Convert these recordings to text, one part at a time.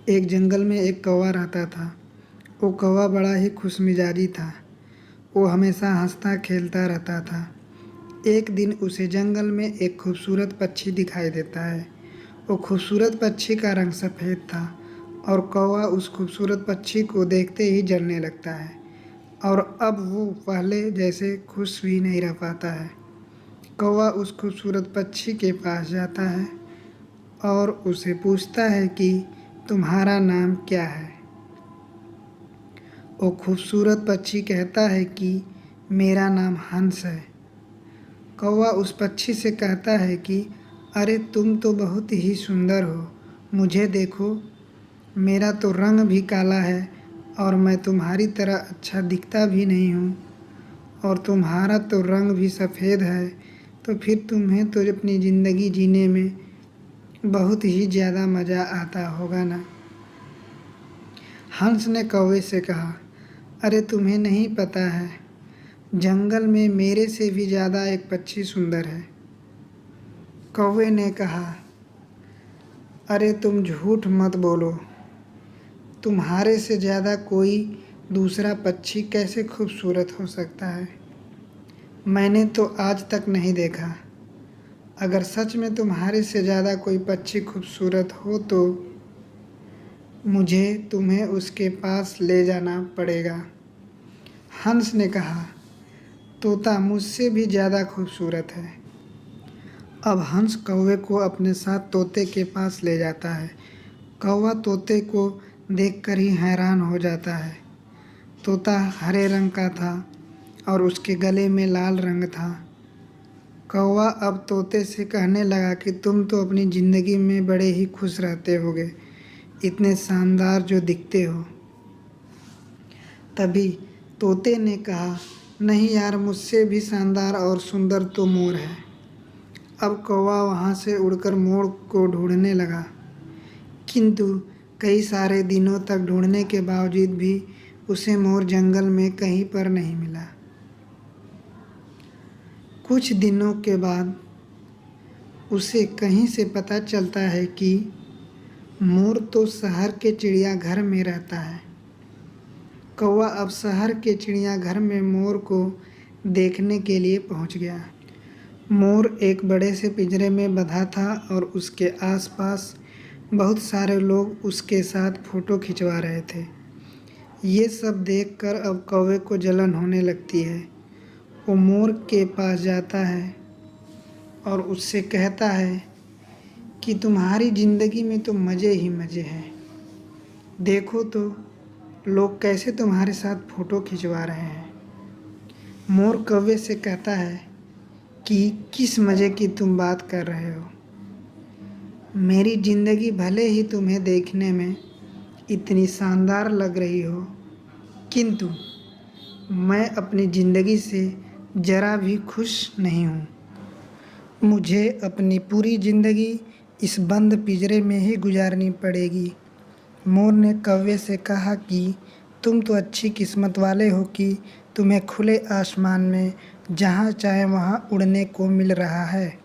एक जंगल में एक कौवा रहता था। वो कौवा बड़ा ही खुशमिजाजी था। वो हमेशा हंसता खेलता रहता था। एक दिन उसे जंगल में एक खूबसूरत पक्षी दिखाई देता है। वो खूबसूरत पक्षी का रंग सफ़ेद था और कौवा उस खूबसूरत पक्षी को देखते ही जलने लगता है और अब वो पहले जैसे खुश भी नहीं रह पाता है। कौवा उस खूबसूरत पक्षी के पास जाता है और उसे पूछता है कि तुम्हारा नाम क्या है। वो खूबसूरत पक्षी कहता है कि मेरा नाम हंस है। कौवा उस पक्षी से कहता है कि अरे तुम तो बहुत ही सुंदर हो, मुझे देखो, मेरा तो रंग भी काला है और मैं तुम्हारी तरह अच्छा दिखता भी नहीं हूँ और तुम्हारा तो रंग भी सफ़ेद है, तो फिर तुम्हें तो अपनी ज़िंदगी जीने में बहुत ही ज़्यादा मज़ा आता होगा ना। हंस ने कौवे से कहा, अरे तुम्हें नहीं पता है, जंगल में मेरे से भी ज़्यादा एक पक्षी सुंदर है। कौवे ने कहा, अरे तुम झूठ मत बोलो, तुम्हारे से ज़्यादा कोई दूसरा पक्षी कैसे खूबसूरत हो सकता है। मैंने तो आज तक नहीं देखा। अगर सच में तुम्हारे से ज़्यादा कोई पक्षी खूबसूरत हो तो मुझे तुम्हें उसके पास ले जाना पड़ेगा। हंस ने कहा, तोता मुझसे भी ज़्यादा खूबसूरत है। अब हंस कौवे को अपने साथ तोते के पास ले जाता है। कौवा तोते को देखकर ही हैरान हो जाता है। तोता हरे रंग का था और उसके गले में लाल रंग था। कौवा अब तोते से कहने लगा कि तुम तो अपनी ज़िंदगी में बड़े ही खुश रहते होगे, इतने शानदार जो दिखते हो। तभी तोते ने कहा, नहीं यार, मुझसे भी शानदार और सुंदर तो मोर है। अब कौवा वहाँ से उड़कर मोर को ढूंढने लगा, किंतु कई सारे दिनों तक ढूंढने के बावजूद भी उसे मोर जंगल में कहीं पर नहीं मिला। कुछ दिनों के बाद उसे कहीं से पता चलता है कि मोर तो शहर के चिड़ियाघर में रहता है। कौवा अब शहर के चिड़ियाघर में मोर को देखने के लिए पहुंच गया। मोर एक बड़े से पिंजरे में बंधा था और उसके आसपास बहुत सारे लोग उसके साथ फ़ोटो खिंचवा रहे थे। ये सब देखकर अब कौवे को जलन होने लगती है। वो मोर के पास जाता है और उससे कहता है कि तुम्हारी ज़िंदगी में तो मज़े ही मज़े हैं। देखो तो लोग कैसे तुम्हारे साथ फ़ोटो खिंचवा रहे हैं। मोर कौवे से कहता है कि किस मज़े की तुम बात कर रहे हो। मेरी ज़िंदगी भले ही तुम्हें देखने में इतनी शानदार लग रही हो, किंतु मैं अपनी ज़िंदगी से ज़रा भी खुश नहीं हूँ। मुझे अपनी पूरी ज़िंदगी इस बंद पिंजरे में ही गुजारनी पड़ेगी। मोर ने कौवे से कहा कि तुम तो अच्छी किस्मत वाले हो कि तुम्हें खुले आसमान में जहाँ चाहे वहाँ उड़ने को मिल रहा है।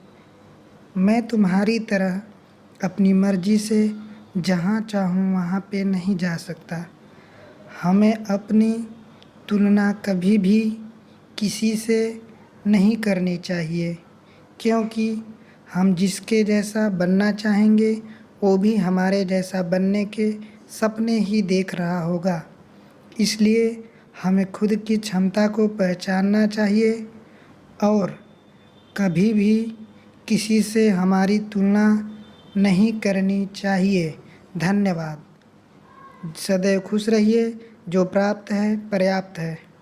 मैं तुम्हारी तरह अपनी मर्ज़ी से जहाँ चाहूँ वहाँ पे नहीं जा सकता। हमें अपनी तुलना कभी भी किसी से नहीं करनी चाहिए, क्योंकि हम जिसके जैसा बनना चाहेंगे वो भी हमारे जैसा बनने के सपने ही देख रहा होगा। इसलिए हमें खुद की क्षमता को पहचानना चाहिए और कभी भी किसी से हमारी तुलना नहीं करनी चाहिए। धन्यवाद। सदैव खुश रहिए। जो प्राप्त है पर्याप्त है।